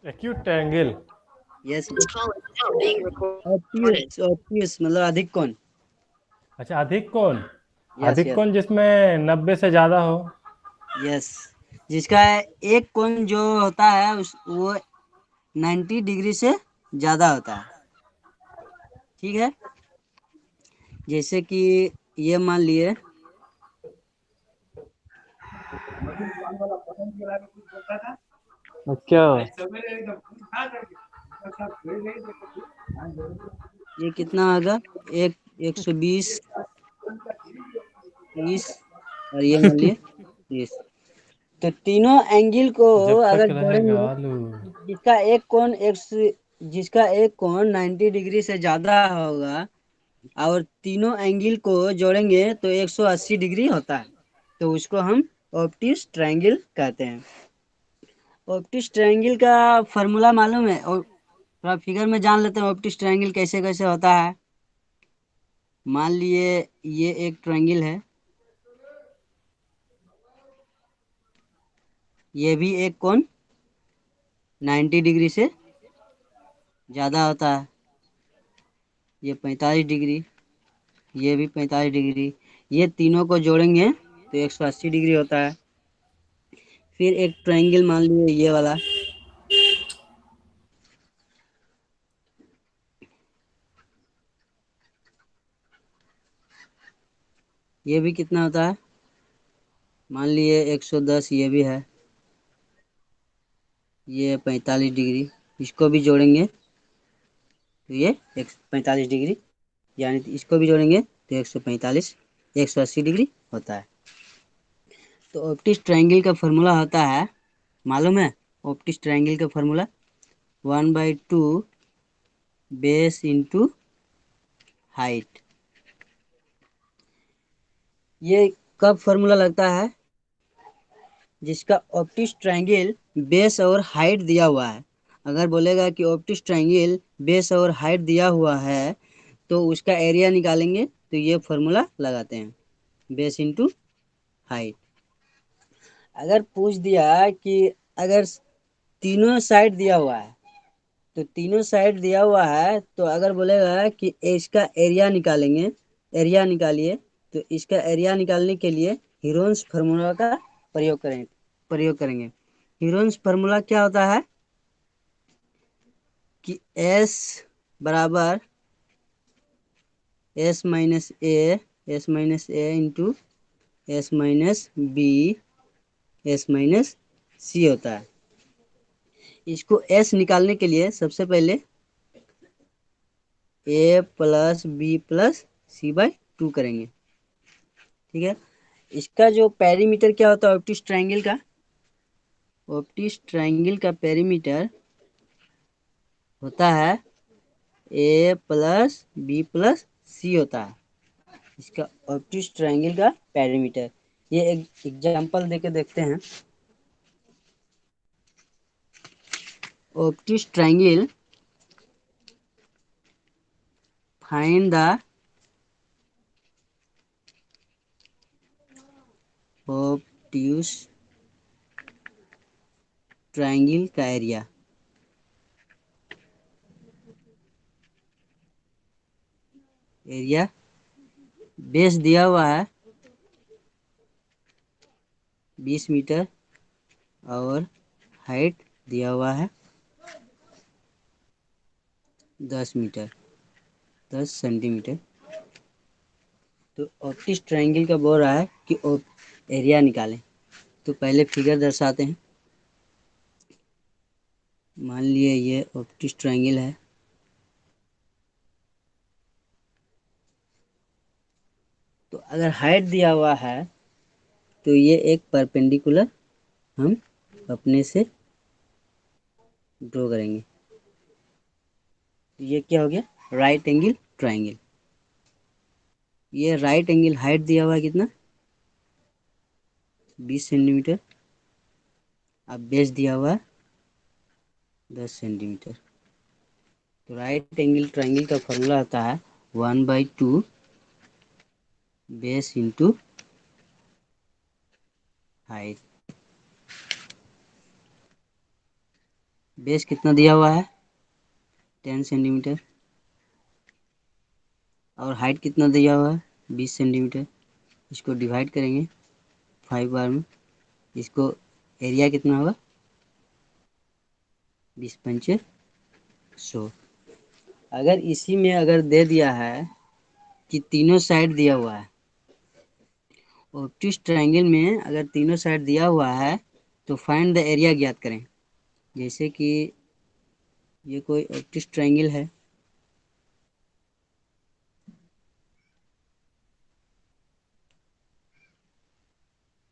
Acute angle. Yes. Obtuse, obtuse मतलब अधिक कोण। अच्छा, अधिक कोण। यस अधिक यस। कोण जिसमें 90 से ज्यादा हो। यस, जिसका एक कोण जो होता है उस वो 90 डिग्री से ज्यादा होता है। ठीक है, जैसे कि ये मान लिए अच्छा। ये कितना होगा, एक 120, 30 और ये मान लिए 30। तो तीनों एंगल को जब तक अगर रहेगा जोड़ेंगे, आलू। जिसका एक कोण जिसका एक कोण 90 डिग्री से ज्यादा होगा और तीनों एंगल को जोड़ेंगे तो 180 डिग्री होता है। तो उसको हम ऑप्टिस ट्रायंगल कहते हैं। ऑप्टिस ट्रायंगल का फॉर्मूला मालूम है? और थोड़ा फिगर में जान लेते हैं ऑप्टिस ट्रायंगल कैसे कैसे होता है। मान लिए ये एक ट्रायंगल है, ये भी एक कोण 90 डिग्री से ज्यादा होता है। ये 45 डिग्री, ये भी 45 डिग्री। ये तीनों को जोड़ेंगे तो 180 डिग्री होता है। फिर एक ट्रायंगल मान लिए ये वाला, ये भी कितना होता है, मान लिए 110, ये भी है, ये 45 डिग्री। इसको भी जोड़ेंगे तो ये 145 डिग्री, यानी कि इसको भी जोड़ेंगे तो 145, 180 डिग्री होता है। तो ऑप्टिस ट्रायंगल का फॉर्मूला होता है, मालूम है? ऑप्टिस ट्रायंगल का फॉर्मूला 1/2 बेस इंटू हाइट। ये कब फॉर्मूला लगता है? जिसका ऑप्टिस ट्रायंगल बेस और हाइट दिया हुआ है। अगर बोलेगा कि ऑप्टिस ट्रायंगल बेस और हाइट दिया हुआ है तो उसका एरिया निकालेंगे तो ये फॉर्मूला लगाते हैं, बेस इंटू हाइट। अगर पूछ दिया कि अगर तीनों साइड दिया हुआ है, तो तीनों साइड दिया हुआ है तो अगर बोलेगा कि इसका एरिया निकालेंगे, एरिया निकालिए, तो इसका एरिया निकालने के लिए हीरोन्स फार्मूला का प्रयोग करेंगे। हीरोन्स फार्मूला क्या होता है कि एस बराबर S minus A into S minus B S minus C होता है। इसको एस निकालने के लिए सबसे पहले A plus B plus C by 2 करेंगे। ठीक है, इसका जो पेरीमीटर क्या होता है ऑप्टिस ट्रायंगल का? ऑप्टिस ट्रायंगल का पेरीमीटर होता है ए प्लस बी प्लस सी होता है, इसका ऑप्टिस ट्रायंगल का पेरीमीटर। ये एक एग्जांपल देके देखते हैं। Obtuse triangle, find the obtuse triangle का एरिया। एरिया बेस दिया हुआ है 20 मीटर और हाइट दिया हुआ है 10 मीटर, 10 सेंटीमीटर। तो ऑप्टिस ट्रायंगल का बोल रहा है कि एरिया निकालें। तो पहले फिगर दर्शाते हैं। मान लिए ये ऑप्टिस ट्रायंगल है, तो अगर हाइट दिया हुआ है तो ये एक परपेंडिकुलर हम अपने से ड्रॉ करेंगे। तो ये क्या हो गया, राइट एंगल ट्रायंगल। ये राइट एंगल हाइट दिया हुआ है कितना, 20 सेंटीमीटर। अब बेस दिया हुआ है 10 सेंटीमीटर। तो राइट एंगल ट्रायंगल का फॉर्मूला होता है 1/2 बेस इंटू हाइट। बेस कितना दिया हुआ है 10 सेंटीमीटर, और हाइट कितना दिया हुआ है 20 सेंटीमीटर। इसको डिवाइड करेंगे 5 बार में, इसको एरिया कितना होगा 20 पंचे 100। अगर इसी में अगर दे दिया है कि तीनों साइड दिया हुआ है, ऑप्टिस ट्रायंगल में अगर तीनों साइड दिया हुआ है तो फाइंड द एरिया ज्ञात करें। जैसे कि ये कोई ऑप्टिस ट्रायंगल है,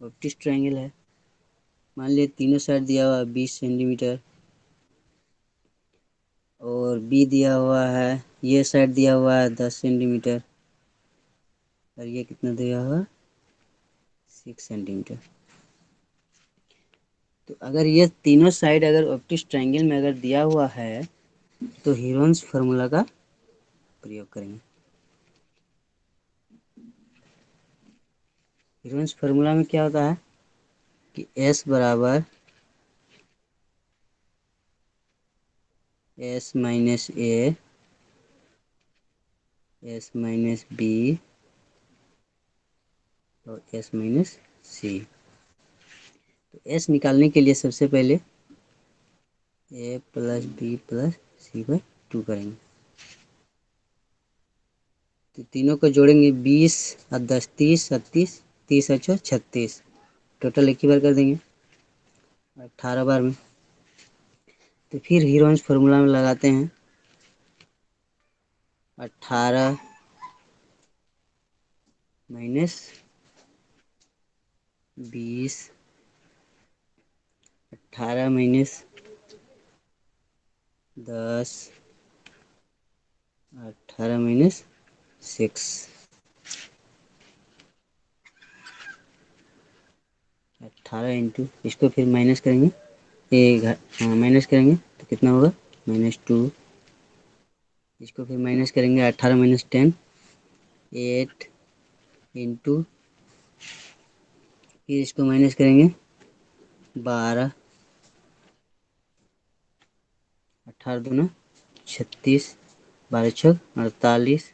ऑप्टिस ट्रायंगल है, मान लिया तीनों साइड दिया हुआ है 20 सेंटीमीटर, और बी दिया हुआ है, ये साइड दिया हुआ है 10 सेंटीमीटर, और ये कितना दिया हुआ 6 सेंटीमीटर। तो अगर ये तीनों साइड अगर ऑप्टिस ट्रायंगल में अगर दिया हुआ है तो हीरोन्स फार्मूला का प्रयोग करेंगे। हीरोन्स फार्मूला में क्या होता है कि S बराबर S-A S-B और S-C। तो S निकालने के लिए सबसे पहले A plus B plus C/2 करेंगे। तो तीनों को जोड़ेंगे 20 और 10 30 38 30 और 36, टोटल एक ही बार कर देंगे 18 बार में। तो फिर हीरोन्स फार्मूला में लगाते हैं 18 माइनस 20, 18 माइनस 10, 18 माइनस 6, 18 इंटू, इसको फिर माइनस करेंगे, माइनस करेंगे तो कितना होगा -2। इसको फिर माइनस करेंगे 18 माइनस 10 8 इंटू, फिर इसको माइनस करेंगे 12, 18 दूना 36, 12 छक 48,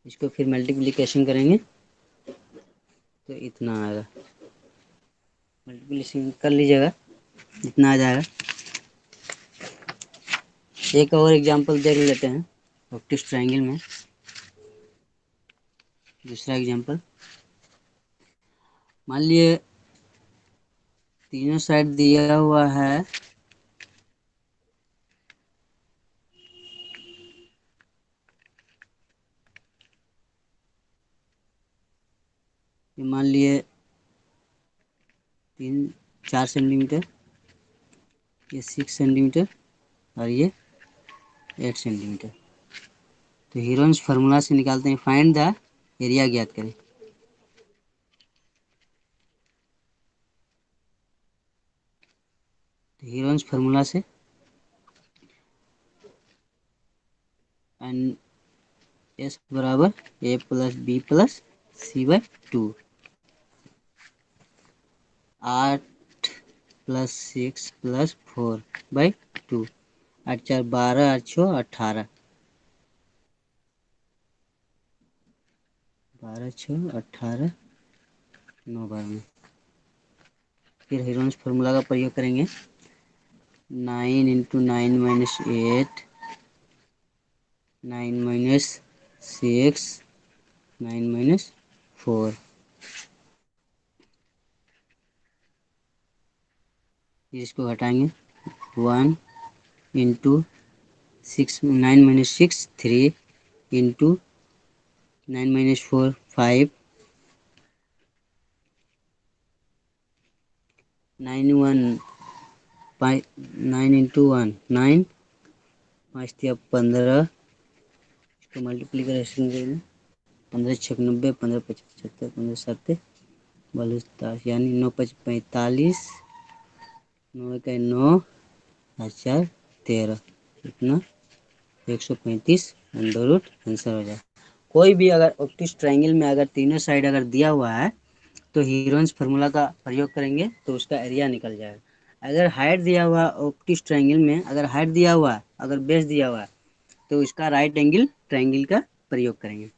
इसको फिर मल्टीप्लिकेशन करेंगे तो इतना आएगा, मल्टीप्लिकेशन कर लीजिएगा इतना आ जाएगा। एक और एग्जांपल देख लेते हैं ऑप्टिस ट्रायंगल में। दूसरा एग्जांपल, मान लिए तीनों साइड दिया हुआ है मान लिए 4 सेंटीमीटर, ये 6 सेंटीमीटर और ये 8 सेंटीमीटर। तो हीरोन्स फार्मूला से निकालते हैं, फाइंड द एरिया ज्ञात करें। तो हीरोन्स फार्मूला से एन एस बराबर A plus B plus C/2, 8 plus 6 plus 4/2, 8 4 12 8 6 18, 12 6 18 9 बार में। फिर हीरोन्स फार्मूला का प्रयोग करेंगे 9 इंटू 9 माइनस 8, 9 माइनस 6, 9 माइनस 4, इसको हटाएंगे 1 into 6, 9 minus 6 3 into 9 minus 4 5, 9 into 1 9, 5 दिया 15, इसको मल्टीप्लीकेशन करेंगे 15 छक 90, 15 पचास 75, 15 7 42, यानी 9 5 45, 9 का 9 और 4 13, इतना 135 अंडर रूट आंसर हो जाए। कोई भी अगर ऑप्टिस ट्रायंगल में अगर तीनों साइड अगर दिया हुआ है तो हीरोन्स फार्मूला का प्रयोग करेंगे तो उसका एरिया निकल जाएगा। अगर हाइट दिया हुआ ऑप्टिक ट्रायंगल में, अगर हाइट दिया हुआ है, अगर बेस दिया हुआ है, तो इसका राइट एंगल ट्रायंगल का प्रयोग करेंगे।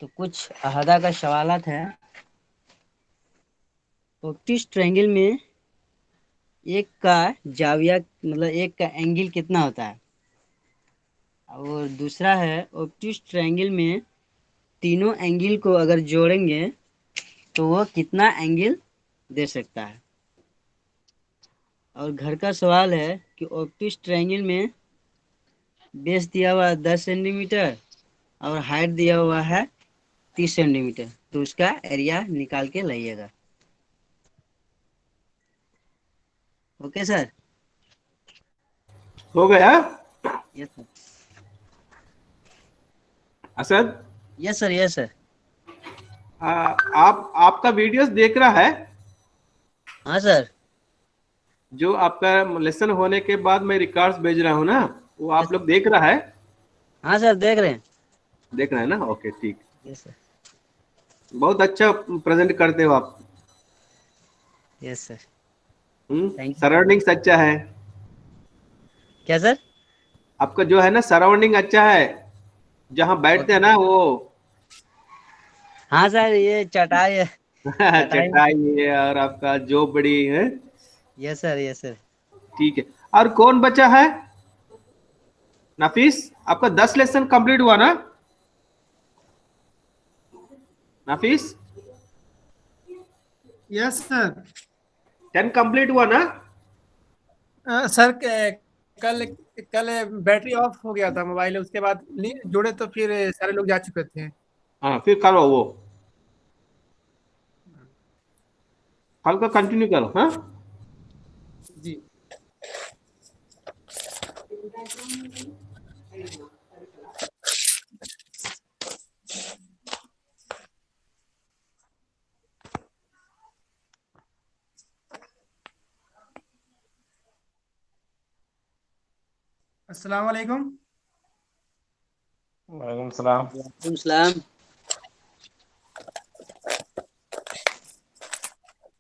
तो कुछ अहदा का सवालात है। ऑप्टिक ट्रायंगल में एक का जाविया मतलब एक का एंगल कितना होता है, और दूसरा है ऑप्टिक ट्रायंगल में तीनों एंगल को अगर जोड़ेंगे तो वो कितना एंगल दे सकता है। और घर का सवाल है कि ऑप्टिक ट्रायंगल में बेस दिया हुआ है 10 सेंटीमीटर और हाइट दिया हुआ है 30 सेंटीमीटर, तो उसका एरिया निकाल के लाइएगा। Okay sir. हो गया। Yes sir. Asad, yes sir. Yes sir. आप आपका वीडियोस देख रहा है। हाँ सर। जो आपका लेसन होने के बाद मैं रिकॉर्ड्स भेज रहा हूँ ना, वो यस। आप लोग देख रहा है। हाँ सर, देख रहे हैं। देख रहे हैं ना, ओके ठीक। Yes sir. बहुत अच्छा प्रेजेंट करते हो आप। Yes sir. Hmm. Thank you sir. Surroundings अच्छा है क्या सर? आपका, जो है ना सराउंडिंग अच्छा है, जहाँ बैठते हैं ओके। ना वो। हाँ सर, ये चटाई है। चटाई में। चटाई है और आपका जो बड़ी है। Yes sir. Yes sir. ठीक है। और कौन बचा है? नफीस, आपका 10 लेसन कंप्लीट हुआ ना? नफीस, यस सर। 10 कंप्लीट हुआ ना? सर कल कल बैटरी ऑफ हो गया था मोबाइल, उसके बाद जोड़े तो फिर सारे लोग जा चुके थे। हाँ, फिर करो वो, कल का कंटिन्यू करो। हाँ, जी। अस्सलाम वालेकुम। वालेकुम सलाम। वालेकुम सलाम।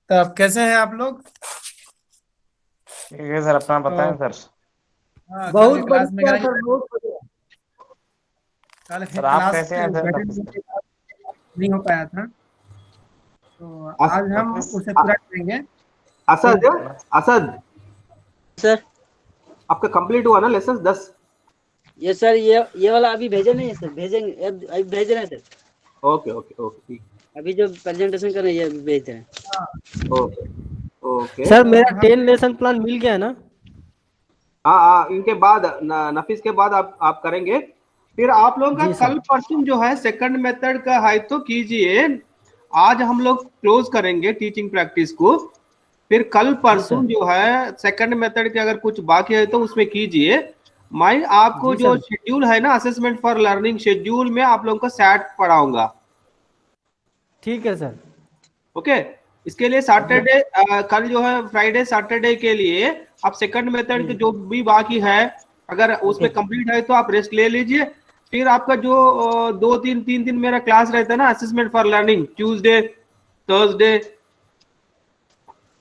तो अब कैसे हैं आप लोग? ठीक है सर, अपना बताएं तो सर। हाँ, कल बहुत के क्लास में बढ़िया क्या सर, बहुत बढ़िया। कल के सर आप क्लास कैसे के हैं सर? बैटरी नफीस सर। नहीं हो पाया था, तो अस, आज हम नफीस उसे अ- पूरा करेंगे। असद, असद, सर। आपका कंप्लीट हुआ ना लेसन 10? ये सर, ये वाला अभी भेजे नहीं है सर, भेजेंगे अभी भेज रहे हैं सर। ओके ओके ओके ठीक। अभी जो प्रेजेंटेशन कर रहे हैं ये अभी भेज रहे हैं। हाँ, ओके ओके। सर तो मेरा हम 10 लेसन प्लान मिल गया है ना? हाँ हाँ, इनके बाद नफीस के बाद आप करेंगे। फिर आप लोगों का जी कल सर। परसों जो है सेकंड मेथड का है तो कीजिए। आज हम लोग क्लोज करेंगे टीचिंग प्रैक्टिस को। फिर कल जी परसों सर। जो है सेकंड मेथड के अगर कुछ बाकी है तो उसमें कीजिए। मैं आपको जी जो सर। शेड्यूल है ना, असेसमेंट फॉर लर्निंग शेड्यूल में आप लोगों को सैट पढ़ाऊंगा। ठीक है सर। ओके। इसके लिए जी। सैटरडे, कल जो है फ्राइडे सैटरडे के लिए आप सेकंड मेथड के जी। जो भी बाकी है, अगर ओके उसमें कंप्लीट है तो आप रेस्ट ले लीजिए। फिर आपका जो 2 3 3 दिन मेरा क्लास रहता है ना, assessment for learning, Tuesday, Thursday,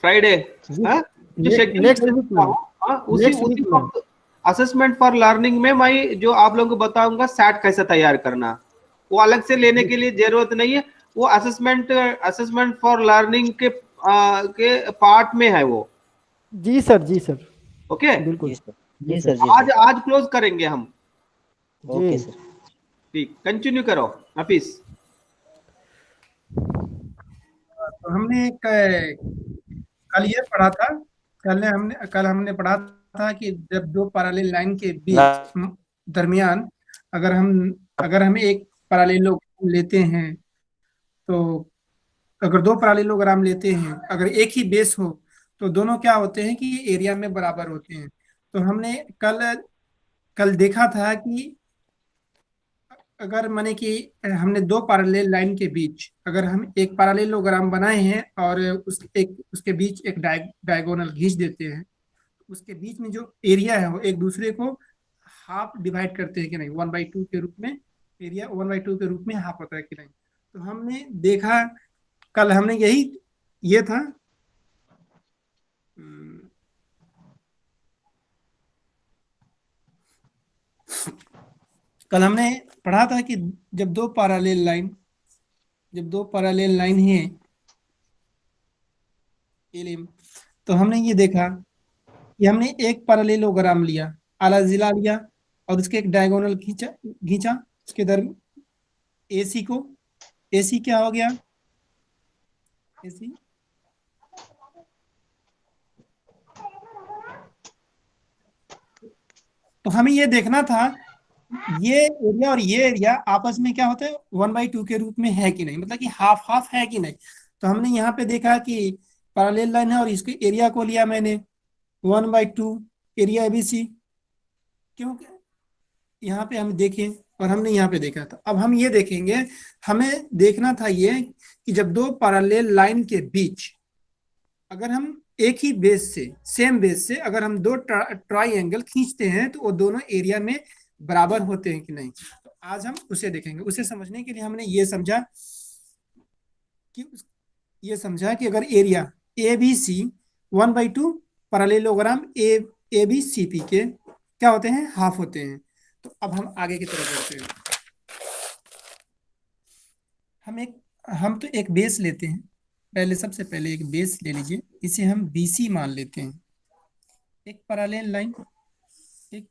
Friday, जी हाँ, जो सर। शेड्यूल नेक्स्ट वीक भेजता में। हूँ, हाँ, उसी नेक्स्ट उसी वीक में। वक्त असेसमेंट फॉर लर्निंग में मैं जो आप लोगों को बताऊंगा सैट कैसे तैयार करना, वो अलग से लेने जी। के लिए जरूरत नहीं है। वो असेसमेंट असेसमेंट फॉर लर्निंग के पार्ट में है वो। जी सर। जी सर। ओके। बिल्कुल। जी सर। जी जी सर। सर। जी आज सर। आज क्लोज करेंगे हम। जी। Okay sir. ठीक, कंटिन्यू करो नफीस। तो हमने कल ये पढ़ा था, कल हमने पढ़ा था कि जब दो पैरेलल लाइन के बीच दरमियान अगर हम एक पैरेललोग्राम लेते हैं, तो अगर दो पैरेललोग्राम लेते हैं, अगर एक ही बेस हो, तो दोनों क्या होते हैं कि एरिया में बराबर होते हैं। तो हमने कल कल देखा था कि अगर माने कि हमने दो पैरेलल लाइन के बीच अगर हम एक पैरेललोग्राम बनाए हैं और उसके बीच एक डायगोनल खींच देते हैं, तो उसके बीच में जो एरिया है वो एक दूसरे को हाफ डिवाइड करते हैं कि नहीं, 1/2 के रूप में, एरिया 1/2 के रूप में हाफ होता है कि नहीं। तो हमने देखा, कल हमने यही ये था। कल हमने पढ़ा था कि जब दो पैरेलल लाइन है एलिम, तो हमने ये देखा कि हमने एक पैरेललोग्राम लिया, आला जिला लिया और उसके एक डायगोनल खींचा उसके दर एसी को। एसी क्या हो गया? एसी तो हमें ये देखना था ये एरिया और ये एरिया आपस में क्या होता है 1/2 के रूप में है कि नहीं, मतलब कि हाफ हाफ है कि नहीं। तो हमने यहाँ पे देखा कि पैरेलल लाइन है और इसके एरिया को लिया मैंने 1/2 एरिया एबीसी, क्योंकि यहाँ पे हम देखें और हमने यहाँ पे देखा था। अब हम ये देखेंगे, हमें देखना था ये कि जब दो पैरेलल लाइन के बीच अगर हम एक ही बेस से, सेम बेस से अगर हम दो ट्राइंगल खींचते हैं तो वो दोनों एरिया में बराबर होते हैं कि नहीं। तो आज हम उसे देखेंगे। उसे समझने के लिए हमने ये समझा कि अगर area A B C 1/2 parallelogram A B C P के क्या होते हैं? हाफ होते हैं। तो अब हम आगे की तरफ बढ़ते हैं। हम तो एक बेस लेते हैं। सबसे पहले एक बेस ले लीजिए, इसे हम BC मान लेते हैं। एक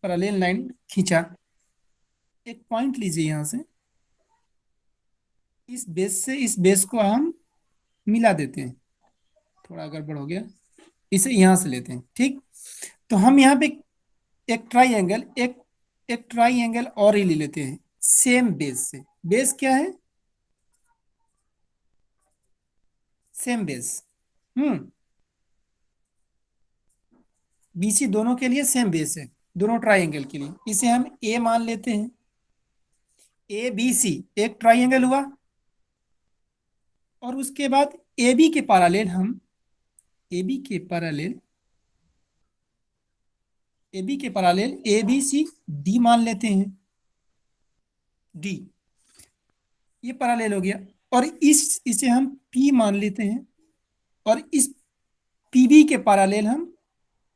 पैरेलल लाइन खींचा, एक पॉइंट लीजिए यहां से, इस बेस से इस बेस को हम मिला देते हैं। थोड़ा गड़बड़ हो गया, इसे यहां से लेते हैं। ठीक, तो हम यहाँ पे एक ट्राइंगल और ही ले लेते हैं सेम बेस से। बेस क्या है? Same base. BC दोनों के लिए सेम बेस है, दोनों ट्राइंगल के लिए। इसे हम A मान लेते हैं। ABC एक ट्राइंगल हुआ और उसके बाद AB के पैरेलल हम ABCD मान लेते हैं। D ये पैरेलल हो गया और इसे हम P मान लेते हैं और इस PB के पैरेलल हम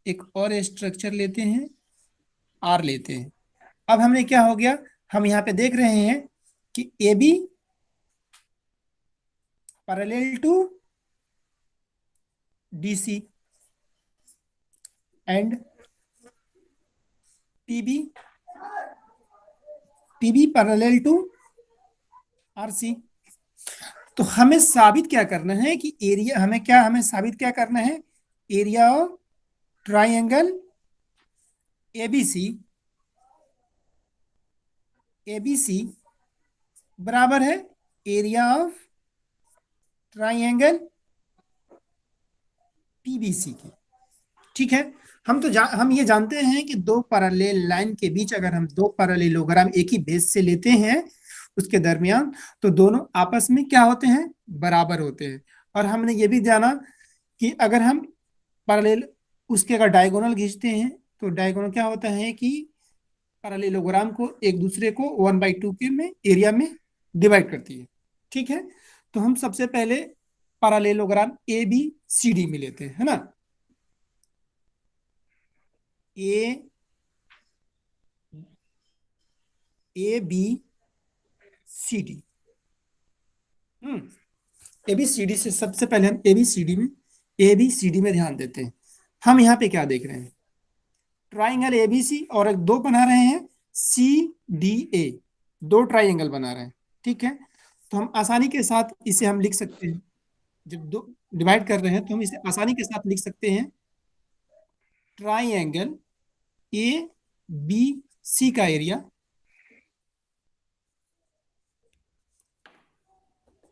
एक और स्ट्रक्चर लेते हैं, R लेते हैं। अब हमने क्या हो गया, हम यहाँ पे देख रहे हैं कि AB parallel to DC and PB parallel to RC। तो हमें साबित क्या करना है कि हमें साबित क्या करना है? एरिया ऑफ ट्राइंगल ABC बराबर है एरिया ऑफ ट्राइंगल PBC के। ठीक है, हम ये जानते हैं कि दो पैरेलल लाइन के बीच अगर हम दो पैरेललोग्राम एक ही बेस से लेते हैं उसके दरमियान, तो दोनों आपस में क्या होते हैं? बराबर होते हैं। और हमने ये भी जाना कि अगर हम पैरेलल उसके अगर डायगोनल खींचते हैं तो डायगोनल क्या होता है कि पैरेललोग्राम को एक दूसरे को 1/2 के में एरिया में डिवाइड करती है। ठीक है, तो हम सबसे पहले पैरेललोग्राम ABCD में लेते हैं, है ना। ABCD ABCD से सबसे पहले हम ABCD में ध्यान देते हैं। हम यहाँ पे क्या देख रहे हैं? ट्राइंगल ABC और एक दो बना रहे हैं CDA, दो ट्राइंगल बना रहे हैं। ठीक है, तो हम आसानी के साथ इसे हम लिख सकते हैं। जब दो डिवाइड कर रहे हैं तो हम इसे आसानी के साथ लिख सकते हैं। ट्राइंगल ABC का एरिया,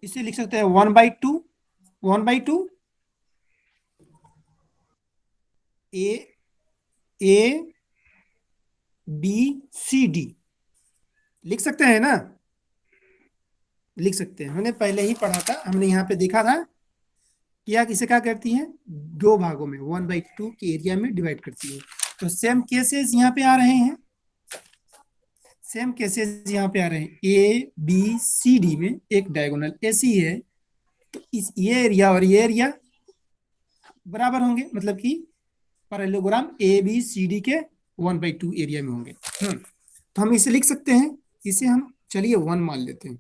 इसे लिख सकते हैं 1/2 ABCD लिख सकते हैं ना। लिख सकते हैं, हमने पहले ही पढ़ा था, हमने यहाँ पे देखा था कि यह किसे क्या करती है? दो भागों में 1/2 के एरिया में डिवाइड करती है। तो सेम केसेस यहाँ पे आ रहे हैं, ABCD में एक डायगोनल AC है, तो ये एरिया और ये एरिया बराबर होंगे, मतलब कि पैरेललोग्राम ABCD के 1/2 एरिया में होंगे। तो हम इसे लिख सकते हैं इसे हम चलिए 1 मान लेते हैं।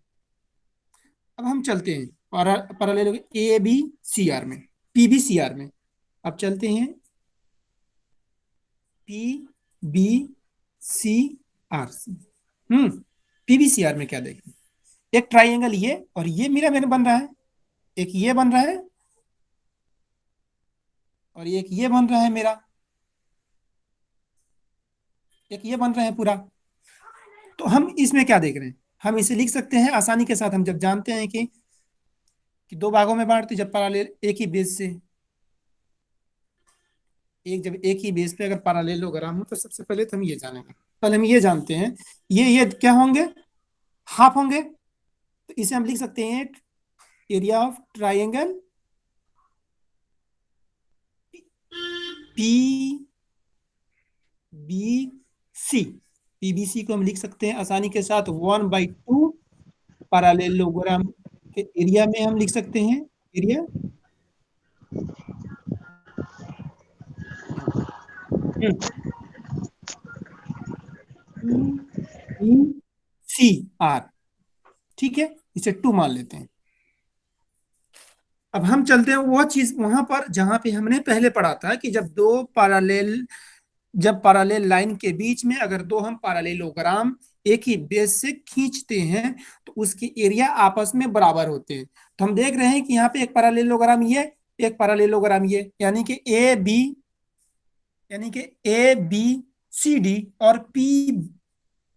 अब हम चलते हैं parallel A B C R में, पी बी सी आर में। अब चलते हैं पी बी सी आर से। पी बी सी आर में क्या देखें, एक ट्राइंगल ये और ये मेरा मैंने बन रहा है, एक ये बन रहा है और एक ये बन रहा है मेरा, एक ये बन रहा है पूरा। तो हम इसमें क्या देख रहे हैं, हम इसे लिख सकते हैं आसानी के साथ। हम जब जानते हैं कि दो भागों में बांटते जब पैरेलल एक ही बेस से, जब एक ही बेस पे अगर पैरेललोग्राम हो तो सबसे पहले तो हम ये जानेंगे, पहले हम ये जानते हैं ये क्या होंगे, हाफ होंगे। तो इसे हम लिख सकते हैं area of triangle P B C. PBC को हम लिख सकते हैं आसानी के साथ 1/2 पैरेललोग्राम के एरिया में हम लिख सकते हैं एरिया सी आर। ठीक है, इसे 2 मान लेते हैं। अब हम चलते हैं वो चीज वहां पर जहां पे हमने पहले पढ़ा था कि जब पैरेलल लाइन के बीच में अगर दो हम पैरेललोग्राम एक ही बेस से खींचते हैं तो उसके एरिया आपस में बराबर होते हैं। तो हम देख रहे हैं कि यहाँ पे एक पैरेललोग्राम ये, एक पैरेललोग्राम ये, यानी कि ए बी सी डी और पी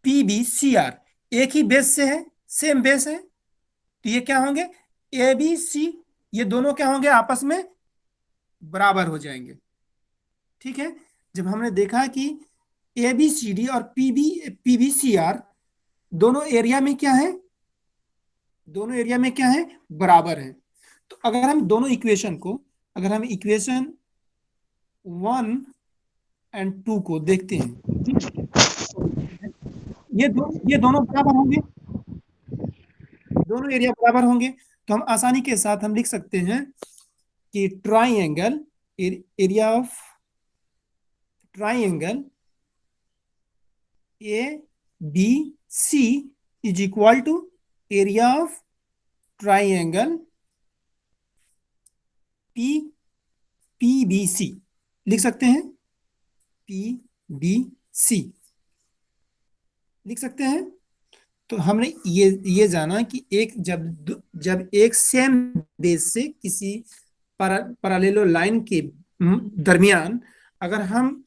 बी सी आर एक ही बेस से है, सेम बेस है। तो ये क्या होंगे, ए बी सी, ये दोनों क्या होंगे, आपस में बराबर हो जाएंगे। ठीक है, जब हमने देखा कि ए बी सी डी और पी बी सी आर दोनों एरिया में क्या है, बराबर है। तो अगर हम दोनों इक्वेशन को, अगर हम इक्वेशन 1 और 2 को देखते हैं, ये दोनों बराबर होंगे, दोनों एरिया बराबर होंगे। तो हम आसानी के साथ हम लिख सकते हैं कि triangle area of triangle A B C is equal to area of triangle P B C. लिख सकते हैं पी बी सी लिख सकते हैं। तो हमने ये जाना कि एक जब एक सेम बेस से किसी पैरेलल लाइन के दरमियान अगर हम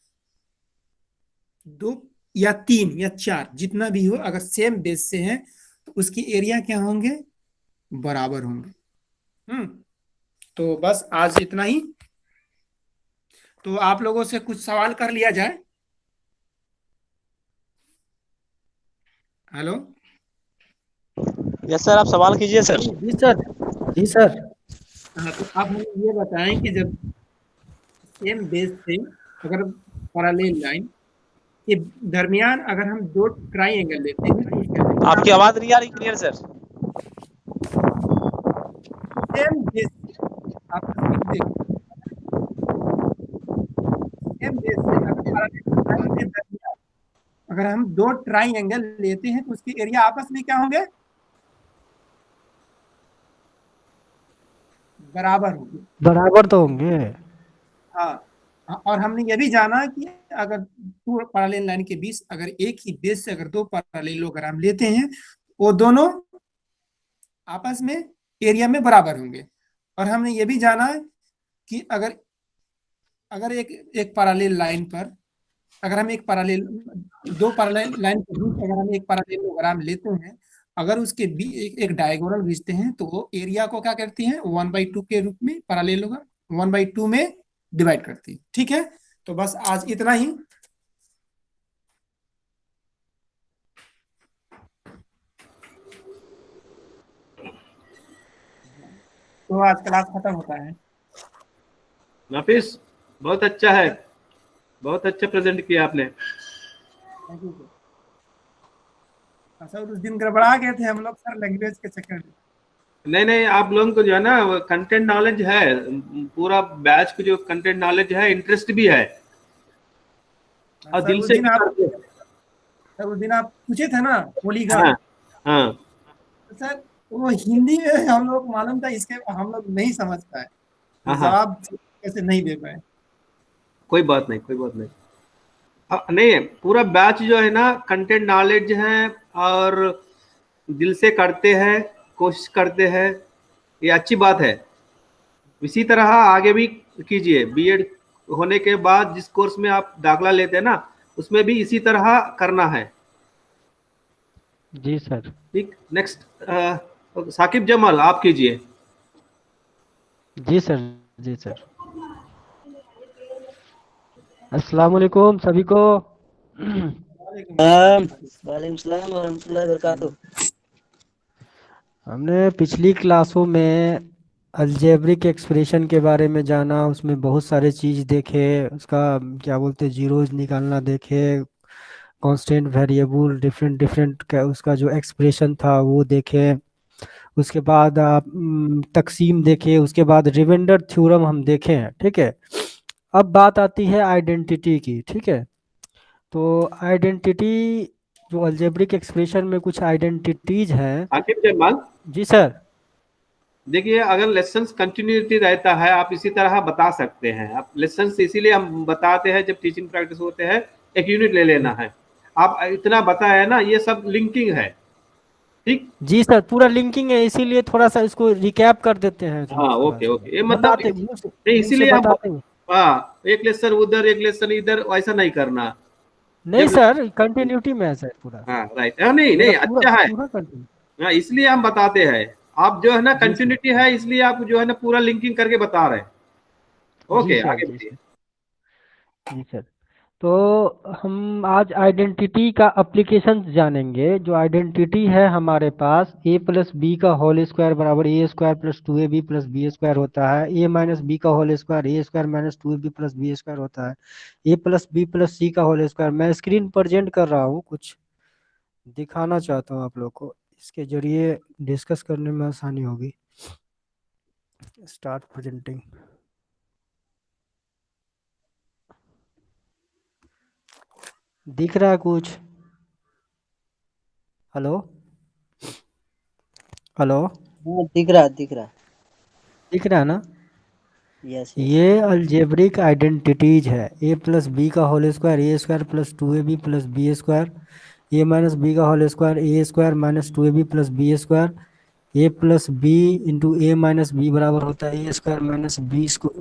2 या 3 या 4 जितना भी हो अगर सेम बेस से है तो उसकी एरिया क्या होंगे, बराबर होंगे। तो बस आज इतना ही। तो आप लोगों से कुछ सवाल कर लिया जाए। हेलो, यस सर, आप सवाल कीजिए सर। जी सर, जी सर। हाँ, तो आप हमें ये बताएं कि जब सेम बेस से अगर पैरेलल लाइन के दरमियान अगर हम 2 ट्राइंगल लेते हैं तो आपकी आवाज नहीं आ रही क्लियर सर। सेम बेस आप सेम बेस से अगर हम 2 ट्राइंगल लेते हैं तो उसके एरिया आपस में क्या होंगे, बराबर होंगे। बराबर तो होंगे। हाँ, और हमने ये भी जाना कि अगर 2 पैरेलल लाइन के बीच अगर एक ही बेस से अगर 2 पैरेललोग्राम लेते हैं वो दोनों आपस में एरिया में बराबर होंगे। और हमने ये भी जाना कि अगर एक पैरेलल लाइन पर अगर हम दो पैरेलल लाइन के बीच अगर हम एक पैरेललोग्राम लेते हैं अगर उसके एक डायगोनल खींचते हैं तो वो एरिया को क्या करती है, 1/2 के रूप में पैरेललोग्राम 1/2 में डिवाइड करती है। ठीक है, तो बस आज इतना ही। तो आज क्लास खत्म होता है। नाफिस, बहुत अच्छा है, बहुत अच्छा प्रेजेंट किया आपने। सर उस दिन गड़बड़ा गए थे हम लोग सर लैंग्वेज के चक्कर में। नहीं, आप लोगों को जो है ना कंटेंट नॉलेज है, पूरा बैच को जो कंटेंट नॉलेज है, इंटरेस्ट भी है और दिल से भी करते हैं। सर उस दिन आप पूछे थे ना पोलीगन, हाँ हाँ तो सर वो हिंदी में हम लोग मालूम था, इसके हम लोग नहीं समझ पाए, तो हाँ हाँ, जवाब कैसे नहीं दे पाए। कोई बात नहीं, कोई बात नहीं। नहीं, पूरा बैच जो है ना कंटेंट नॉलेज है, और दिल से करते हैं, कोशिश करते हैं, ये अच्छी बात है। इसी तरह आगे भी कीजिए। बीएड होने के बाद जिस कोर्स में आप दाखला लेते हैं ना, उसमें भी इसी तरह करना है। जी सर। ठीक, नेक्स्ट साकिब जमाल आप कीजिए। जी सर। जी सर। अस्सलाम वालेकुम सभी को। वालेकुम सलाम व रहमतुल्लाहि व बरकातुहू। हमने पिछली क्लासों में अलजेब्रिक एक्सप्रेशन के बारे में जाना, उसमें बहुत सारे चीज़ देखे, उसका क्या बोलते हैं जीरोज निकालना देखे, कांस्टेंट वेरिएबल डिफरेंट डिफरेंट का उसका जो एक्सप्रेशन था वो देखे। उसके बाद आप तकसीम देखे, उसके बाद रिवेंडर थ्योरम हम देखे हैं, ठीक है। अब बात आती है आइडेंटिटी की, ठीक है। तो आइडेंटिटी जो अलजेब्रिक एक्सप्रेशन में कुछ आइडेंटिटीज हैं। साकिब जमाल, जी सर। देखिए अगर लेसन कंटिन्यूटी रहता है, आप इसी तरह बता सकते हैं। आप लेसन इसीलिए हम बताते हैं जब टीचिंग प्रैक्टिस होते हैं, एक यूनिट ले लेना है। आप इतना बताया ना, ये सब लिंकिंग है। ठीक, जी सर, पूरा लिंकिंग है, इसीलिए थोड़ा सा इसको रिकैप कर देते हैं, हाँ थोड़ा ओके सा ओके, ये मतलब बताते मुंह नहीं, से इसीलिए हम, बताते हैं। हाँ एक लेसन उधर एक लेसन इधर, ऐसा नहीं करना। नहीं जब, सर, कंटिन्यूटी में है सर पूरा। हाँ राइट, नहीं पूरा नहीं पूरा अच्छा है। पूरा कंटिन्यू। हाँ, इसलिए हम बताते हैं। आप जो है ना जी सर। कंटिन्यूटी है, इसलिए आप जो है ना पूरा लिंकिंग करके बता रहे हैं। जी ओके, सर। आगे जी बढ़िए। सर। जी सर। तो हम आज आइडेंटिटी का एप्लीकेशन जानेंगे। जो आइडेंटिटी है हमारे पास, ए प्लस बी का होल स्क्वायर बराबर A square plus two A B plus B square होता है। ए माइनस बी का whole square A square minus two A B plus B square होता है। A plus B plus C का whole square. मैं screen present कर रहा हूँ, कुछ दिखाना चाहता हूँ आप लोग को, इसके जरिए डिस्कस करने में आसानी होगी। Start presenting. दिख रहा है कुछ? Hello hello. हाँ दिख रहा दिख रहा। दिख रहा है ना? Yes yes. ये अलजेब्रिक आइडेंटिटीज है। ए प्लस बी का whole square A square plus two A B plus B square. A minus B का whole square A square minus two A B plus B square. A plus B into A minus B बराबर होता है A square minus B, इसको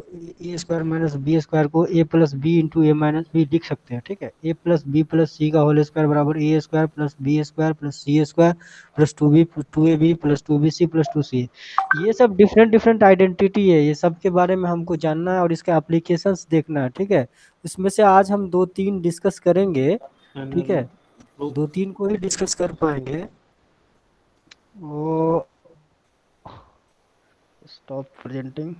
A square minus B square को A plus B into A minus B लिख सकते हैं, ठीक है। A plus B plus C का होल स्क्वायर बराबर A square plus B square plus C square plus two A B plus two B C plus two C. ये सब different different identity है, ये सब के बारे में हमको जानना है और इसका एप्लीकेशंस देखना है, ठीक है। इसमें से आज हम दो तीन डिस्कस करेंगे, ठीक है। दो तीन को ही डिस्कस कर पाएंगे। वो स्टॉप प्रेजेंटिंग,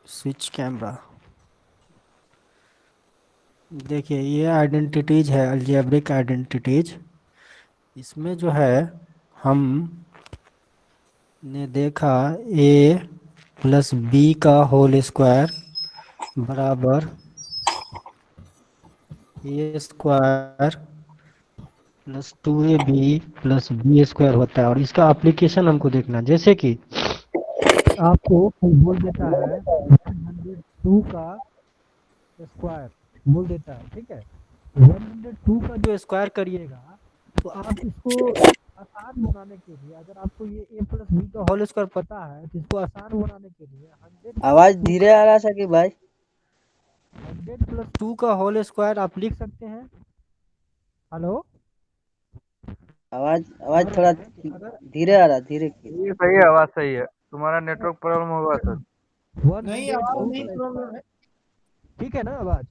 स्विच कैमरा। देखिए ये आइडेंटिटीज है, अलजेब्रिक आइडेंटिटीज। इसमें जो है हम ने देखा ए प्लस बी का होल स्क्वायर बराबर A square plus two A B plus B square होता है। और इसका एप्लीकेशन हमको देखना है। जैसे कि आपको कोई बोल देता है 102 का स्क्वायर बोल देता है, ठीक है। 102 का जो स्क्वायर करिएगा तो आप इसको आसान बनाने के लिए, अगर आपको ये ए प्लस बी का होल स्क्वायर पता है तो इसको आसान बनाने के लिए 100 आवाज धीरे आ रहा है कि भाई? 100 प्लस 2 का होल स्क्वायर आप लिख सकते हैं। हेलो, आवाज आवाज थोड़ा धीरे आ रहा, धीरे कीजिए। ये सही है, आवाज सही है। तुम्हारा नेटवर्क प्रॉब्लम होगा सर। नहीं आवाज नहीं प्रॉब्लम है। ठीक है ना आवाज?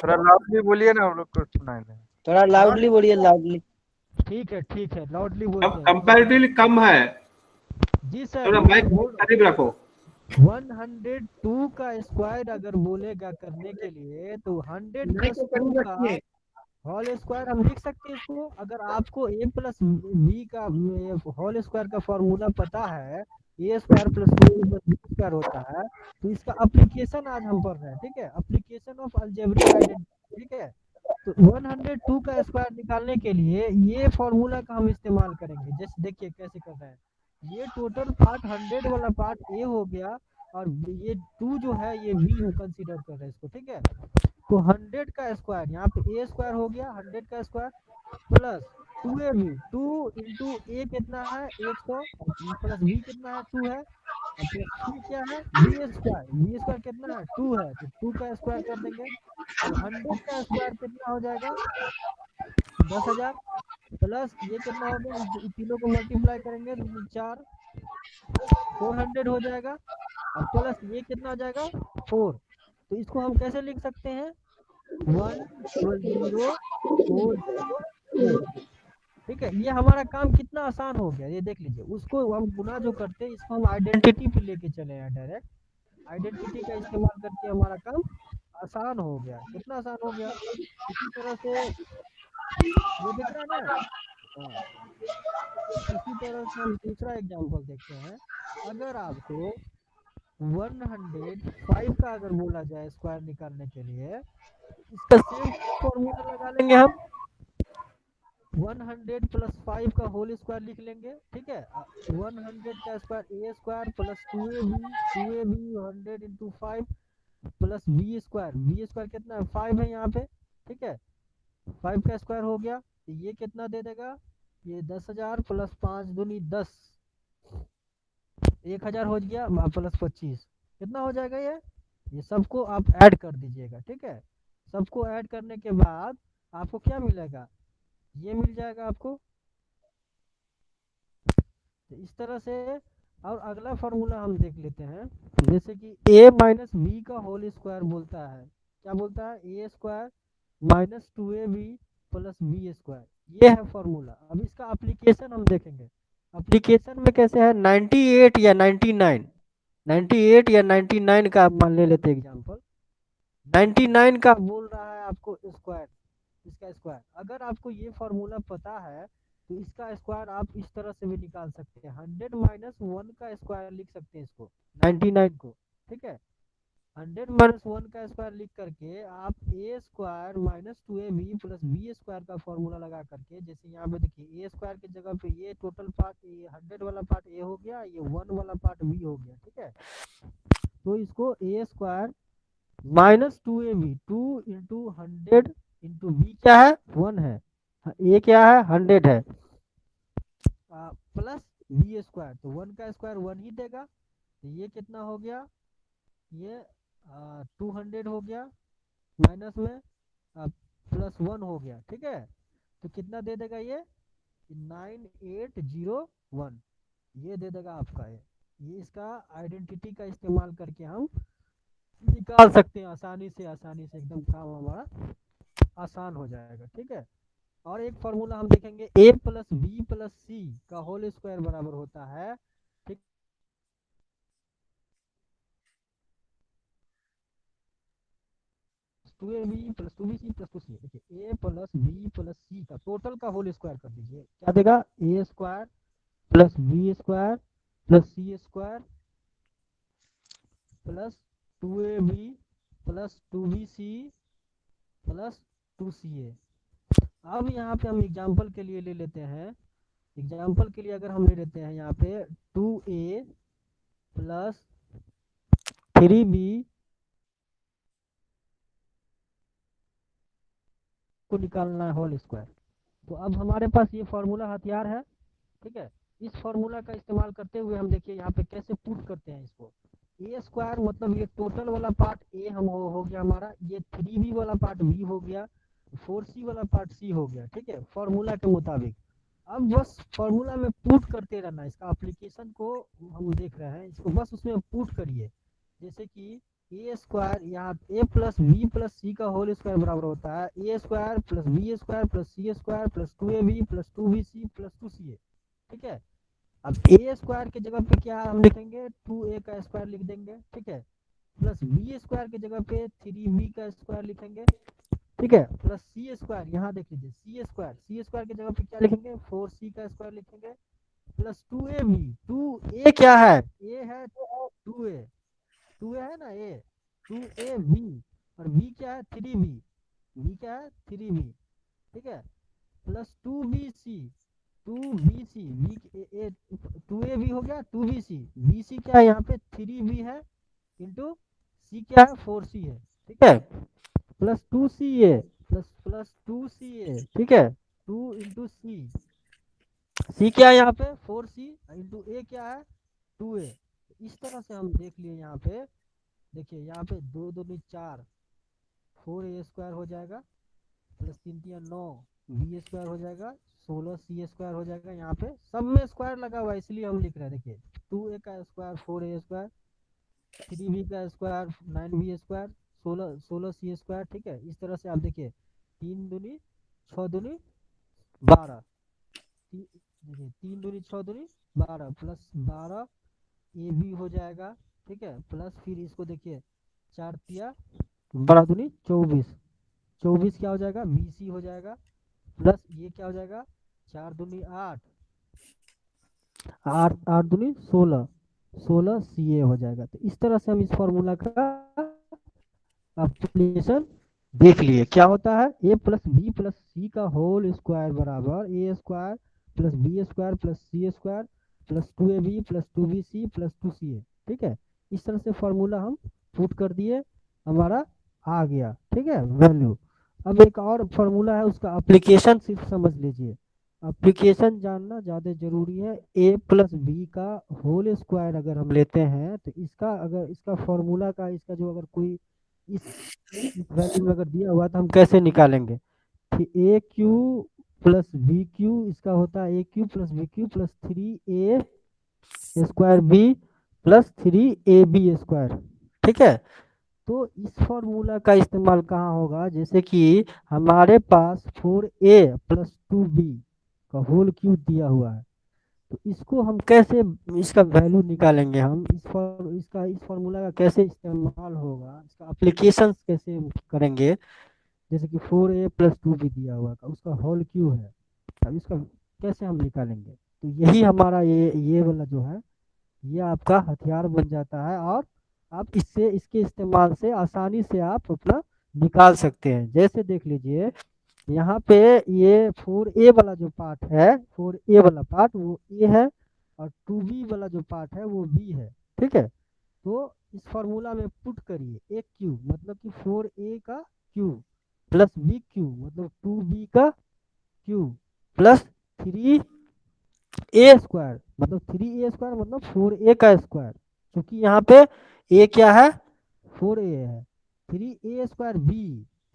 थोड़ा लाउडली बोलिए ना, हम लोग को सुनाई दे। थोड़ा लाउडली बोलिए, लाउडली। ठीक है, लाउडली अब बोलते हैं। कंपैरेटिवली कम है, जी सर, थोड़ा माइक करीब रखो। 102 का स्क्वायर अगर बोलेगा करने के लिए तो 100 नहीं प्लस तो 2 करीब का रखिए। होल स्क्वायर हम लिख सकते हैं इसको। अगर आपको ए प्लस बी का होल स्क्वायर का फॉर्मूला पता है A square plus 2ab plus B square होता है, तो इसका एप्लीकेशन आज हम पढ़ रहे हैं, ठीक है, एप्लीकेशन ऑफ अलजेब्रिक आइडेंटिटी, ठीक है। तो 102 का स्क्वायर निकालने के लिए ये फॉर्मूला का हम इस्तेमाल करेंगे। जैसे देखिए कैसे कर रहे हैं, ये टोटल पार्ट 100 वाला पार्ट ए हो गया, और ये 2 जो है ये बी हम कंसीडर कर रहे हैं इसको, ठीक है। तो 100 का स्क्वायर यहाँ पे ए स्क्वायर हो गया, 100 का स्क्वायर प्लस 2ab, 2 इंटू ए कितना है 100, प्लस बी कितना है 2 है, और प्लस सी क्या है बी स्क्वायर कितना है 2 है, तो 2 का स्क्वायर कर देंगे। अब 100 का स्क्वायर कितना हो जाएगा 10,000, प्लस ये कितना हो गया, इन तीनों को मल्टीप्लाई करेंगे तो 4 400 हो जाएगा, और प्लस ये कितना हो जाएगा 4। तो इसको हम कैसे लिख सकते हैं 10404, ठीक है। ये हमारा काम कितना आसान हो गया, ये देख लीजिए। उसको हम गुना जो करते हैं इसको हम आइडेंटिटी पे लेके चले हैं, डायरेक्ट आइडेंटिटी का इस्तेमाल करके हमारा काम आसान हो गया। कितना आसान हो गया। इसी तरह से ये दिख रहा है ना, हाँ। इसी तरह से हम दूसरा एग्जांपल देखते हैं। अगर आपको 105 का अगर बोला जाए स्क्वायर निकालने के लिए, इसका सेम फॉर्मूला लगा लेंगे हम, 100 प्लस 5 का होल स्क्वायर लिख लेंगे, ठीक है। 100 का square A square plus 2ab 100 into 5 plus B square कितना है 5 है यहाँ पे, ठीक है। 5 का स्क्वायर हो गया, तो ये कितना दे देगा, ये 10,000 प्लस 5 दूनी 10, 1,000 हो गया, प्लस 25 कितना हो जाएगा ये सबको आप ऐड कर दीजिएगा, ठीक है। सबको ऐड करने के बाद आपको क्या मिलेगा, ये मिल जाएगा आपको। तो इस तरह से, और अगला फॉर्मूला हम देख लेते हैं, जैसे कि a माइनस बी का होल स्क्वायर बोलता है, क्या बोलता है, A square minus 2ab plus B square, ये है फॉर्मूला। अब इसका एप्लीकेशन हम देखेंगे, एप्लीकेशन में कैसे है 98 या 99, 98 या 99 का मान ले लेते एग्जाम्पल, 99 का बोल रहा है आपको स्क्वायर, इसका स्क्वायर। अगर आपको ये फॉर्मूला पता है तो इसका स्क्वायर आप इस तरह से भी निकाल सकते हैं, 100 माइनस 1 का स्क्वायर लिख सकते हैं इसको 99 को, ठीक है। 100 माइनस 1 का स्क्वायर लिख करके आप A square minus 2ab plus B square का फॉर्मूला लगा करके, जैसे यहाँ पे देखिए ए स्क्वायर की जगह पे ये टोटल पार्ट, ये 100 वाला पार्ट ए हो गया, ये 1 वाला पार्ट बी हो गया, ठीक है। तो इसको A square minus 2ab 2 into 100 into B क्या है 1 है, ए क्या है 100 है, प्लस बी स्क्वायर, तो 1 का स्क्वायर 1 ही देगा, तो ये कितना हो गया, ये 200 हो गया, माइनस में प्लस 1 हो गया, ठीक है। तो कितना दे देगा ये 9801, ये दे देगा आपका ये इसका आइडेंटिटी का इस्तेमाल करके हम निकाल सकते हैं आसानी से एकदम काम हमारा आसान हो जाएगा, ठीक है। और एक फॉर्मूला हम देखेंगे, a plus B plus C का होल स्क्वायर बराबर होता है, ठीक, two A B plus 2bc plus 2c। देखिए a plus B plus C का टोटल का होल स्क्वायर कर दीजिए, क्या देगा A square plus B square plus C square plus 2ab plus 2bc plus 2ca। अब यहाँ पे हम एग्जाम्पल के लिए ले लेते हैं, एग्जाम्पल के लिए अगर हम ले लेते हैं यहाँ पे 2a प्लस 3b को निकालना है होल स्क्वायर। तो अब हमारे पास ये फॉर्मूला हथियार है, ठीक है। इस फॉर्मूला का इस्तेमाल करते हुए हम देखिए यहाँ पे कैसे पुट करते हैं इसको, ए स्क्वायर मतलब ये टोटल वाला पार्ट ए हम हो गया हमारा, ये 3b वाला पार्ट बी हो गया, 4c वाला पार्ट सी हो गया, ठीक है, फॉर्मूला के मुताबिक। अब बस फॉर्मूला में पुट करते रहना, इसका एप्लीकेशन को हम देख रहे हैं, इसको बस उसमें पुट करिए। जैसे कि ए स्क्वायर, यहाँ A plus B plus C का होल स्क्वायर बराबर होता है A square plus B square plus C square plus 2ab plus 2bc plus 2ca, ठीक है। अब ए स्क्वायर की जगह पे क्या हम लिखेंगे 2a का स्क्वायर लिख देंगे, ठीक है, प्लस बी स्क्वायर की जगह पे 3b का स्क्वायर लिखेंगे, ठीक है, प्लस सी स्क्वायर, यहाँ देख लीजिए सी स्क्वायर की जगह पे क्या लिखेंगे 4c का स्क्वायर लिखेंगे, प्लस 2ab, 2a क्या है, a है 2a, 2a है ना, a 2ab और b क्या है 3b, b क्या है 3b, ठीक है, plus 2bc, 2bc, b 2ab हो गया, 2bc, bc क्या है यहाँ पे 3b है, इंटू c क्या है 4c है, ठीक है, प्लस 2ca, प्लस 2ca, ठीक है, 2 इंटू c क्या है यहाँ पे 4c इंटू a क्या है 2a। इस तरह से हम देख लिए यहाँ पे, देखिए यहाँ पे 2 दूनी 4, 4a² हो जाएगा, प्लस 3 तिया 9, b² हो जाएगा, 16c² हो जाएगा, यहाँ पे सब में स्क्वायर लगा हुआ है इसलिए हम लिख रहे हैं, देखिए 2a का स्क्वायर 4a², 3b का स्क्वायर 9b², 16c², ठीक है। इस तरह से आप देखिए 3 दूनी 6 दूनी 12, देखिए 3 दूनी 6 दूनी 12 प्लस 12 ए बी हो जाएगा, ठीक है, प्लस फिर इसको देखिए 4 तिया 12 दूनी 24, 24 क्या हो जाएगा बी सी हो जाएगा, प्लस ये क्या हो जाएगा 4 दूनी 8, 8 दूनी 16, 16 सी ए हो जाएगा। तो इस तरह से हम इस फॉर्मूला का एप्लीकेशन देख लिए, क्या होता है A plus B plus C का होल स्क्वायर बराबर a² plus b² plus c² plus 2ab plus 2bc plus 2ca, ठीक है। इस तरह से फॉर्मूला हम पुट कर दिए, हमारा आ गया, ठीक है, वैल्यू। अब एक और फॉर्मूला है, उसका एप्लीकेशन सिर्फ समझ लीजिए, एप्लीकेशन जानना ज़्यादा जरूरी है। ए प्लस बी का होल स्क्वायर अगर हम लेते हैं तो इसका अगर इसका फॉर्मूला का इसका जो अगर कोई इस वैल्यू में अगर दिया हुआ तो हम कैसे निकालेंगे, A cube plus B cube, इसका होता है A cube plus B cube plus 3a² B plus 3ab², ठीक है। तो इस फॉर्मूला का इस्तेमाल कहाँ होगा, जैसे कि हमारे पास 4a प्लस 2b का होल क्यूब दिया हुआ है, तो इसको हम कैसे इसका वैल्यू निकालेंगे, हम इस फॉर्मूला का कैसे इस्तेमाल होगा, इसका एप्लीकेशन कैसे करेंगे। जैसे कि 4a प्लस 2b दिया हुआ का उसका होल क्यूब है, अब इसका कैसे हम निकालेंगे, तो यही हमारा ये वाला जो है ये आपका हथियार बन जाता है, और आप इसके इस्तेमाल से आसानी से आप अपना निकाल सकते हैं। जैसे देख लीजिए यहाँ पे ये 4a वाला जो पार्ट है, 4a वाला पार्ट वो a है, और 2b वाला जो पार्ट है वो b है, ठीक है। तो इस फॉर्मूला में पुट करिए, एक क्यूब मतलब कि 4a का क्यूब प्लस b क्यूब मतलब 2b का क्यूब प्लस 3a² मतलब 3a² मतलब 4a का स्क्वायर, क्योंकि यहाँ पे a क्या है 4a है, 3a² b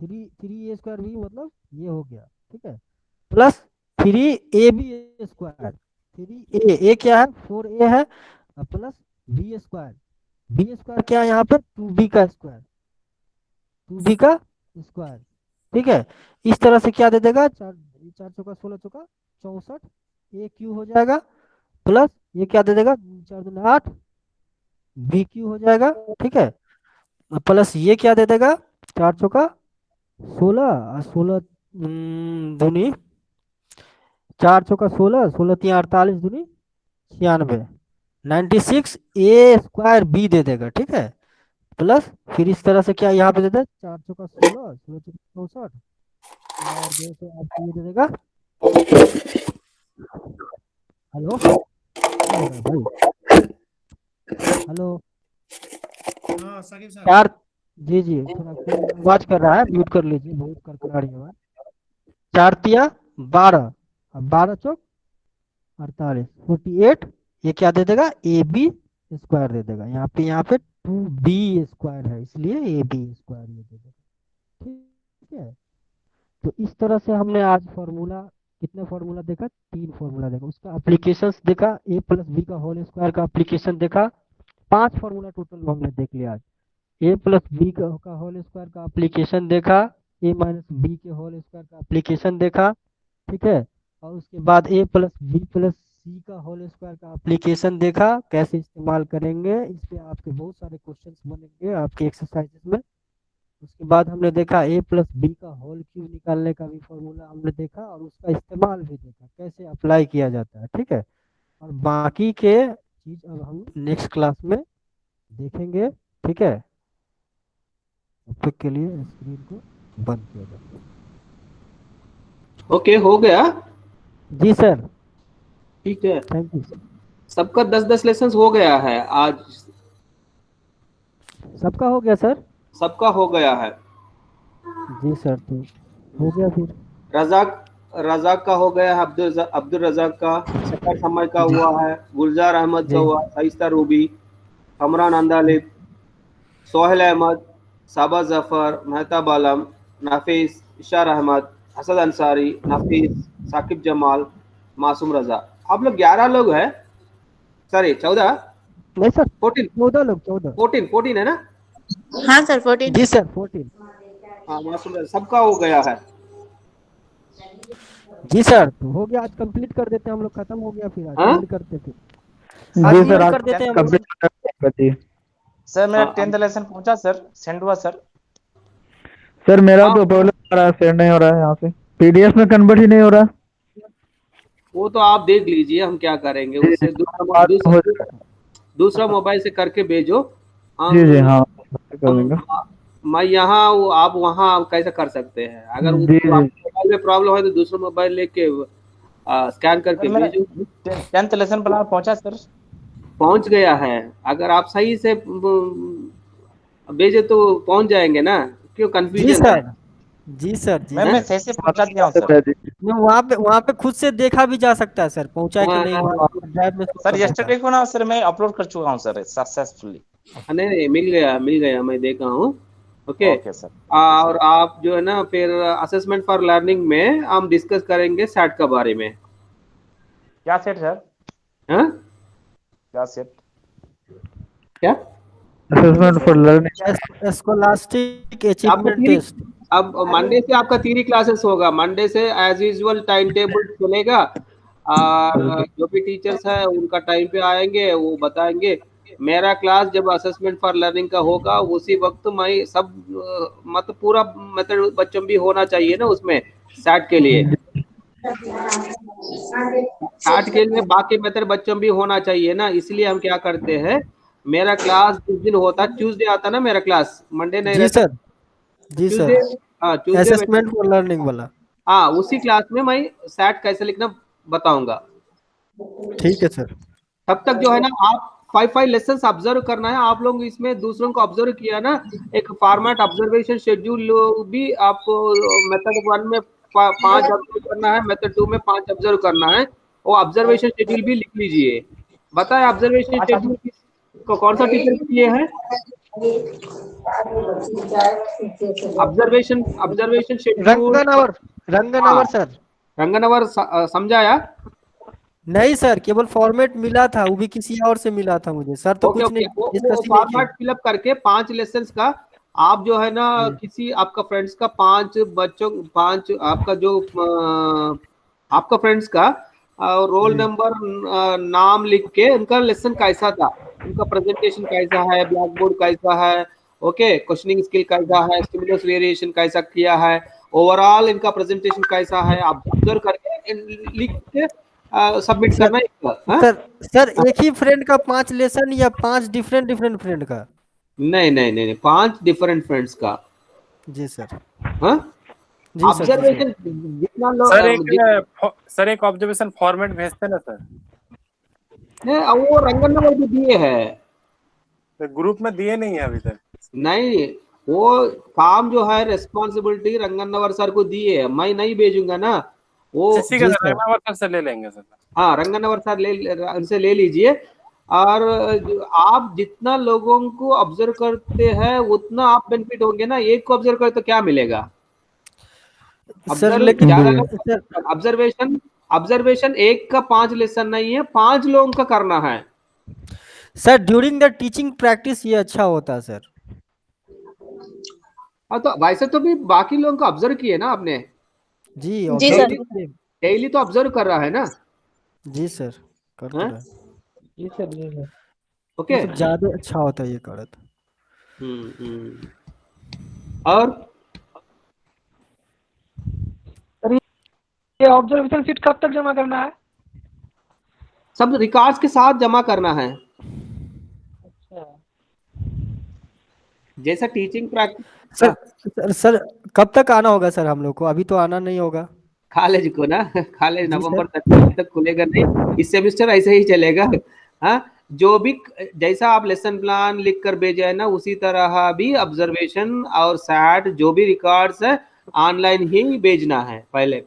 3a² b मतलब ये हो गया, ठीक है, प्लस 3ab², 3a क्या है 4a है, प्लस b² क्या है यहाँ पे 2b का स्क्वायर, 2b का स्क्वायर, ठीक है। इस तरह से क्या दे देगा 4 4 चौका 16 चौका 64 ए क्यू हो जाएगा, प्लस ये क्या दे देगा 4 दूनी 8 बी क्यू हो जाएगा, ठीक है, प्लस ये क्या दे देगा 4 चौका 16 और 16 दूनी 4 चौका 16, 16 3 48 दूनी 96, 96a² बी दे देगा, ठीक है, प्लस फिर इस तरह से क्या यहाँ पे दे देगा 4 चौका 16, 16 चौका 64 और जैसे आपको ये दे देगा, हेलो भाई, हेलो हाँ साकिब साहब। 4, जी जी थोड़ा कोई आवाज कर रहा है, म्यूट कर लीजिए, बहुत कर रही है। 4 तिया 12 और 12 चौक 48, 48, ये क्या दे देगा ab² दे देगा, यहाँ पे 2b² है इसलिए ab² ये दे देगा, ठीक है। तो इस तरह से हमने आज फॉर्मूला कितने फॉर्मूला देखा, 3 फॉर्मूला देखा, उसका एप्लीकेशंस देखा, a प्लस बी का होल स्क्वायर का एप्लीकेशन देखा, 5 फॉर्मूला टोटल हमने देख लिया आज। ए प्लस बी का होल स्क्वायर का एप्लीकेशन देखा, ए माइनस बी के होल स्क्वायर का एप्लीकेशन देखा, ठीक है, और उसके बाद ए प्लस बी प्लस सी का होल स्क्वायर का एप्लीकेशन देखा, कैसे इस्तेमाल करेंगे, इस पे आपके बहुत सारे क्वेश्चंस बनेंगे आपके एक्सरसाइजेस में। उसके बाद हमने देखा ए प्लस बी का होल क्यूब निकालने का भी फॉर्मूला हमने देखा, और उसका इस्तेमाल भी देखा कैसे अप्लाई किया जाता है, ठीक है। और बाकी के चीज अब हम नेक्स्ट क्लास में देखेंगे, ठीक है। तब तक के लिए स्क्रीन को बंद किया जाए। ओके, हो गया। जी सर, ठीक है, थैंक यू। सबका 10-10 लेसन हो गया है आज। सबका हो गया सर? सबका हो गया है। जी सर, तो हो गया फिर। रजाक रजाक का हो गया है, अब्दुल रजाक का, सफर समय का जी हुआ है, गुलजार अहमद का जी हुआ, शाइस्ता रूबी, हमरान अंदालिब, सोहेल अहमद, साबा जफर, मेहताब आलम, नाफिस, इशार अहमद, असद अंसारी, नफीस, साकिब जमाल, मासूम रजा। आप लोग 11 लोग हैं, सॉरी 14, नहीं सर, 14, 14 लोग, 14। 14 है ना? हाँ सर 14। जी सर, 14। हाँ, मासूम रजा सबका हो गया है। जी सर, तो हो गया, आज कंप्लीट कर देते हैं हम लोग, खत्म हो गया, फिर आज हाँ? एंड करते थे। आज जी सर, एंड आज कर देते हैं हम लोग। कंप्लीट कर दिए। सर मेरा हाँ, 10th लेसन पहुंचा सर, सेंड हुआ सर। सर मेरा हाँ, तो प्रॉब्लम आ रहा है, सेंड नहीं हो रहा है, यहाँ से पीडीएफ में कन्वर्ट ही नहीं हो रहा। वो तो आप देख लीजिए, हम क्या करेंगे जी उससे। बात हो जाएगा। दूसरा मोबाइल से करके भेजो। जी जी हम हाँ, कर हम देंगे। मैं यहाँ आप वहाँ कैसे कर सकते हैं? अगर जी वो जी आपके मोबाइल में प्रॉब्लम है तो दूसरा मोबाइल लेके स्कैन सर करके मेरा भेजो। 10th लेसन बना पहुंचा सर। पहुंच गया है। अगर आप सही से भेजे तो पहुंच जाएंगे ना, क्यों जी कंफ्यूजन है? सर, जी सर, जी मैं सर। सही से पहुंचा दिया हूँ सर। नहीं, वहाँ पे खुद से देखा भी जा सकता है सर, पहुंचा कि नहीं, हाँ, वहाँ ड्राइव में शो सर कर देता है। yesterday को ना सर मैं अपलोड कर चुका हूँ सर सक्सेसफुली। नहीं, मिल गया, मैं देखा हूँ। ओके। Okay sir. और आप जो है ना, फिर असेसमेंट फॉर लर्निंग में हम डिस्कस करेंगे सेट के बारे में। क्या सेट सर? हाँ, क्या सेट? क्या? Assessment for learning. स्कॉलास्टिक आपका अचीवमेंट तीन टेस्ट। अब मंडे से आपका 3 क्लासेस होगा। मंडे से एज यूजुअल टाइम टेबल चलेगा, और जो भी टीचर्स हैं उनका टाइम पे आएंगे, वो बताएंगे। मेरा क्लास जब असेसमेंट फॉर लर्निंग का होगा उसी वक्त मैं सब मतलब पूरा मेथड बच्चों भी होना चाहिए ना उसमें, सैट के लिए। सैट के लिए बाकी मेथड बच्चों भी होना चाहिए ना, इसलिए हम क्या करते हैं, मेरा क्लास जिस दिन होता, ट्यूसडे आता ना मेरा क्लास, मंडे नहीं जी रहता। सर, जी ट्यूसडे, सर, हाँ ट्यूसडे। असेसमेंट फॉर लर्निंग वाला। हाँ, उसी क्लास में मैं सैट कैसे लिखना बताऊंगा। ठीक है सर। तब तक जो है ना, आप 5 लेसन ऑब्जर्व करना है आप लोग। इसमें दूसरों को ऑब्जर्व किया ना, एक फॉर्मेट ऑब्जर्वेशन शेड्यूल भी आपको मेथड 1 में 5 ऑब्जर्व करना है, मेथड 2 में 5 ऑब्जर्व करना है। वो ऑब्जर्वेशन शेड्यूल भी लिख लीजिए। बताए ऑब्जर्वेशन शेड्यूल को कौन सा टीचर किए हैं? Observation schedule. Ranganavar sir. Ranganavar समझाया? नहीं सर, केवल फॉर्मेट मिला था, वो भी किसी और से मिला था मुझे, सर तो ओके कुछ ओके, नहीं वो डिस्कस ही नहीं फॉर्मेट किया। फिलअप करके 5 लेसन का आप जो है ना, किसी आपका फ्रेंड्स का 5 बच्चों, 5 आपका जो आपका फ्रेंड्स का रोल जी नंबर, नाम लिख के उनका लेसन कैसा था, उनका प्रेजेंटेशन कैसा है, ब्लैक बोर्ड कैसा है, ओके, क्वेश्चनिंग स्किल कैसा है, स्टिमुलस वेरिएशन कैसा किया है, ओवरऑल इनका प्रेजेंटेशन कैसा है, आप ऑब्जर्व करके लिख के सबमिट सर, करना है। हाँ? सर सर एक ही फ्रेंड का 5 लेसन या 5 डिफरेंट डिफरेंट फ्रेंड का? नहीं, 5 डिफरेंट फ्रेंड्स का। जी सर, हाँ, जी सर, जी सर। ऑब्जर्वेशन जितना सर एक ऑब्जर्वेशन फॉर्मेट भेजते ना सर, वो रंगन नंबर भी दिए है। तो ग्रुप में दिए नहीं है अभी तक। नहीं, वो काम जो है रिस्पॉन्सिबिलिटी रंगन नवर सर को दिए है, मैं नहीं भेजूंगा ना वो। ठीक है सर, रंगनावर सर ले लेंगे सर। हाँ, रंगन नवर सर उनसे ले लीजिए। और आप जितना लोगों को ऑब्जर्व करते हैं उतना आप बेनिफिट होंगे ना। एक को ऑब्जर्व करे तो क्या मिलेगा? सर ऑब्जर्व लेकिन ज्यादा सर, ऑब्जर्वेशन एक का 5 लेसन नहीं है, 5 लोगों का करना है। Sir during the teaching practice ये अच्छा होता है सर। हाँ, तो वैसे तो भी बाकी लोगों को ऑब्जर्व किए ना आपने। जी जी ऑब्जर्व सर। तो किए। डेली तो ऑब्जर्व कर रहा है ना। जी सर, कर तो हाँ? रहा है। जी सर, जी सर, ओके। मतलब ज्यादा अच्छा होता है ये करत। और ये ऑब्जर्वेशन शीट कब तक जमा करना है? सब रिकॉर्ड्स के साथ जमा करना है। जैसा टीचिंग प्रैक्टिस सर कब तक आना होगा सर हम लोग को? अभी तो आना नहीं होगा। कॉलेज को ना, कॉलेज जी नवंबर सर। तक खुलेगा नहीं, इस सेमेस्टर ऐसे ही चलेगा। हाँ, जो भी जैसा आप लेसन प्लान लिख कर भेजा है ना, उसी तरह भी ऑब्जर्वेशन और सैट जो भी रिकॉर्ड्स है ऑनलाइन ही भेजना है पहले।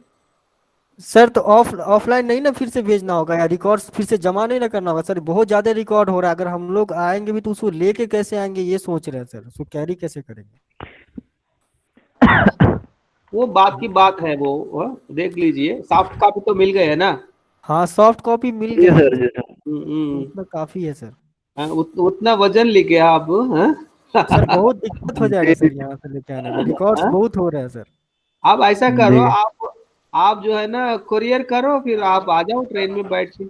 सर तो ऑफलाइन नहीं ना फिर से भेजना होगा, या रिकॉर्ड्स फिर से जमा नहीं ना करना होगा? सर बहुत ज्यादा रिकॉर्ड हो रहा है, अगर हम लोग आएंगे भी तो उसको लेके कैसे आएंगे ये सोच रहे हैं सर, उसको कैरी कैसे करेंगे? वो बात की बात है, वो देख लीजिए, सॉफ्ट कॉपी तो मिल गए है ना। हाँ सॉफ्ट कॉपी मिल जी गया सर है, जी सर। उतना काफी है सर। उतना वजन लेके आप सर बहुत दिक्कत हो जाएगा जी सर यहाँ से लेके आने में, रिकॉर्ड्स बहुत हो रहे हैं सर। आप ऐसा करो, जी आप जो है ना कुरियर करो, फिर आप आ जाओ ट्रेन में बैठ के।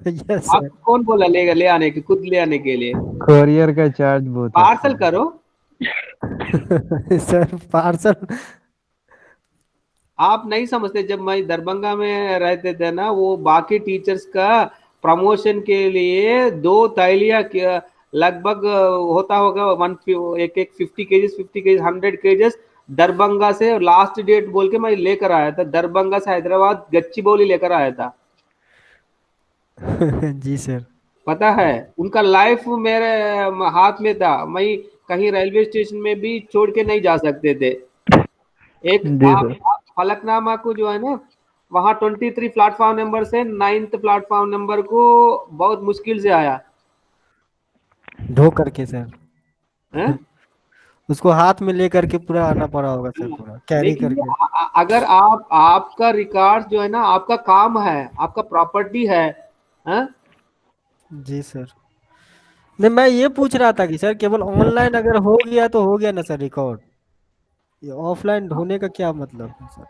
यस आप सर। कौन बोला ले आने के, खुद ले आने के लिए? कोरियर का चार्ज बहुत है पार्सल करो। सर पार्सल आप नहीं समझते, जब मैं दरभंगा में रहते थे ना, वो बाकी टीचर्स का प्रमोशन के लिए 2 तैलिया लगभग होता होगा, एक 50 केजीज 100 केजीज दरभंगा से लास्ट डेट बोल के मैं लेकर आया था, दरभंगा से हैदराबाद गच्चीबौली लेकर आया था। जी सर। पता है, उनका लाइफ मेरे हाथ में था, मैं कहीं रेलवे स्टेशन में भी छोड़ के नहीं जा सकते थे। एक जी सर। आप फलकनामा को जो है ना, वहां 23 प्लेटफॉर्म नंबर से 9th प्लेटफॉर्म नंबर को बहुत मुश्किल से आया ढो करके सर, है। उसको हाथ में लेकर के पूरा आना पड़ा होगा सर, पूरा कैरी देखिए, करके। अगर आपका रिकॉर्ड जो है ना, आपका काम है, आपका प्रॉपर्टी है, हैं? जी सर। नहीं मैं ये पूछ रहा था कि सर केवल ऑनलाइन अगर हो गया तो हो गया ना सर रिकॉर्ड, ये ऑफलाइन ढोने का क्या मतलब है सर?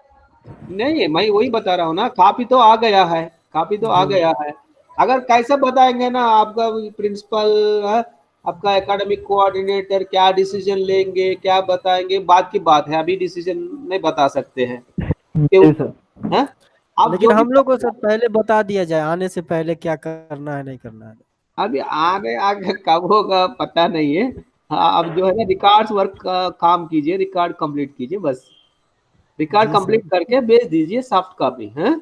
नहीं, मैं वही बता रहा हूँ ना, कॉपी तो आ गया है, कॉपी तो आ जी गया है। अगर कैसे बताएंगे ना, आपका प्रिंसिपल, आपका एकेडमिक कोऑर्डिनेटर क्या डिसीजन लेंगे, क्या बताएंगे, बात की बात है, अभी डिसीजन नहीं बता सकते हैं जी सर। हैं? आप लेकिन जो भी हम लोग को सर पहले बता दिया जाए आने से पहले क्या करना है नहीं करना है। अभी आगे आगे कब होगा पता नहीं है। हाँ, अब जो है ना, रिकॉर्ड्स वर्क काम कीजिए, रिकॉर्ड कंप्लीट कीजिए, बस रिकॉर्ड जी सर। कंप्लीट करके भेज दीजिए सॉफ्ट कॉपी है।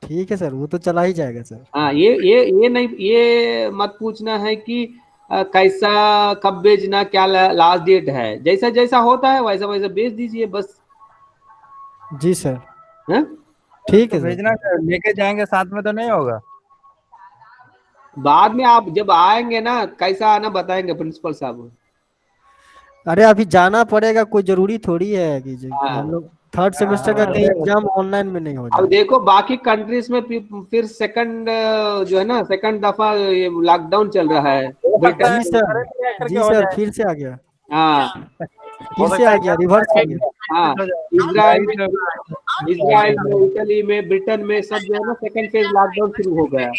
ठीक है सर, वो तो चला ही जाएगा सर। हाँ, ये नहीं, ये मत पूछना है कि कैसा कब भेजना, क्या लास्ट डेट है, जैसा जैसा होता है वैसा वैसा भेज दीजिए बस। जी सर। हैं? ठीक तो है सर। भेजना लेके जाएंगे साथ में तो नहीं होगा? बाद में आप जब आएंगे ना, कैसा आना बताएंगे प्रिंसिपल साहब। अरे अभी जाना पड़ेगा, कोई जरूरी थोड़ी है कि हाँ। हम लोग थर्ड सेमेस्टर का कहीं एग्जाम ऑनलाइन में नहीं हो अब जाए। देखो, बाकी कंट्रीज में फिर सेकंड जो है ना, सेकंड दफा ये लॉकडाउन चल रहा है ब्रिटेन जी में। सर। जी सर फिर से आ गया, हाँ फिर से आ गया, रिवर्स हो गया। हाँ, इजराइल में, इटली में, ब्रिटेन में सब जो है ना, सेकंड फेज लॉकडाउन शुरू हो गया।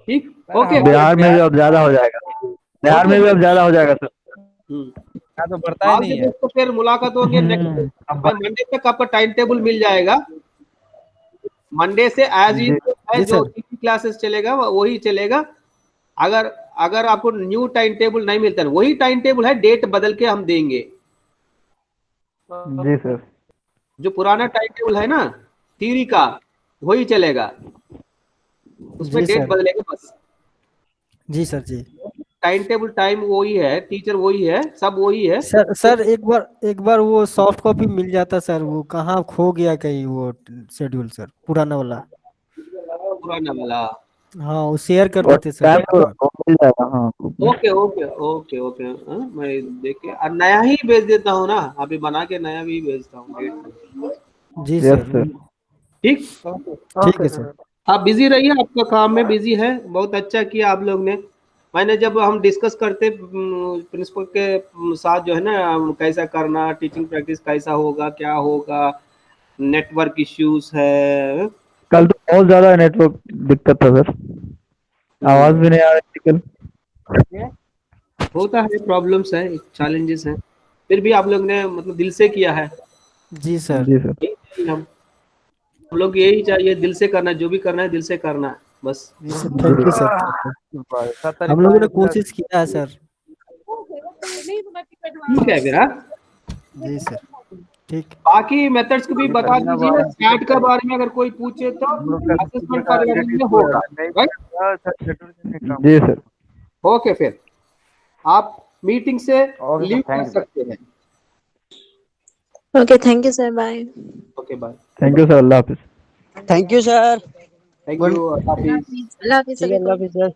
ठीक, ओके। बिहार में भी अब ज्यादा हो जाएगा, बिहार में भी अब ज्यादा हो जाएगा सर। तो बढ़ता ही नहीं है। तो फिर मुलाकात होगी नेक्स्ट मंडे तक, आपका टाइम टेबल मिल जाएगा। मंडे से एज जी यूजुअल जो क्लासेस चलेगा वही चलेगा। अगर अगर आपको न्यू टाइम टेबल नहीं मिलता है, वही टाइम टेबल है, डेट बदल के हम देंगे। जी सर। जो पुराना टाइम टेबल है ना थ्योरी का, वही चलेगा, उसमें जी डेट सर। बदलेगा बस। जी सर। जी टाइम टेबल टाइम वही है, टीचर वही है, सब वही है। सर एक बार वो सॉफ्ट कॉपी मिल जाता सर, वो कहाँ खो गया कहीं वो शेड्यूल सर, पुराना वाला। पुराना वाला। हाँ वो शेयर कर और देते सर टाइम एक तो बार। मिल जाएगा। हाँ ओके ओके ओके ओके, मैं देख के और नया ही भेज देता हूँ ना, अभी बना के नया भी भेजता हूँ। जी यस सर। सर। ठीक। ठीक है सर। आप बिजी रहिए, आपका काम में बिजी है, बहुत अच्छा किया आप लोग ने। मैंने जब हम डिस्कस करते प्रिंसिपल के साथ जो है ना, कैसा करना, टीचिंग प्रैक्टिस कैसा होगा, क्या होगा, नेटवर्क इश्यूज है। कल तो बहुत ज्यादा नेटवर्क दिक्कत था सर, आवाज भी नहीं आ रही थी कल। होता है, प्रॉब्लम्स है, चैलेंजेस हैं, फिर भी आप लोग ने मतलब दिल से किया है। जी सर। जी सर। हम हम लोग यही चाहिए, दिल से करना है, जो भी करना है दिल से करना है बस। Thank you sir. हम लोगों ने कोशिश किया है सर। ठीक है फिर। हाँ, जी सर, ठीक। बाकी मेथड्स को भी बता दीजिए। चैट के बारे में अगर कोई पूछे तो असेसमेंट कार्यालय में होगा, राइट? जी सर। ओके, फिर आप मीटिंग से लीव कर सकते हैं। Okay, thank you, sir. Bye. Okay, bye. Thank you sir, अल्लाह हाफिज। Thank you sir. Thank you, अल्लाह हाफिज। Allah Hafiz, ठीक है, sabhi ko. अल्लाह हाफिज सर।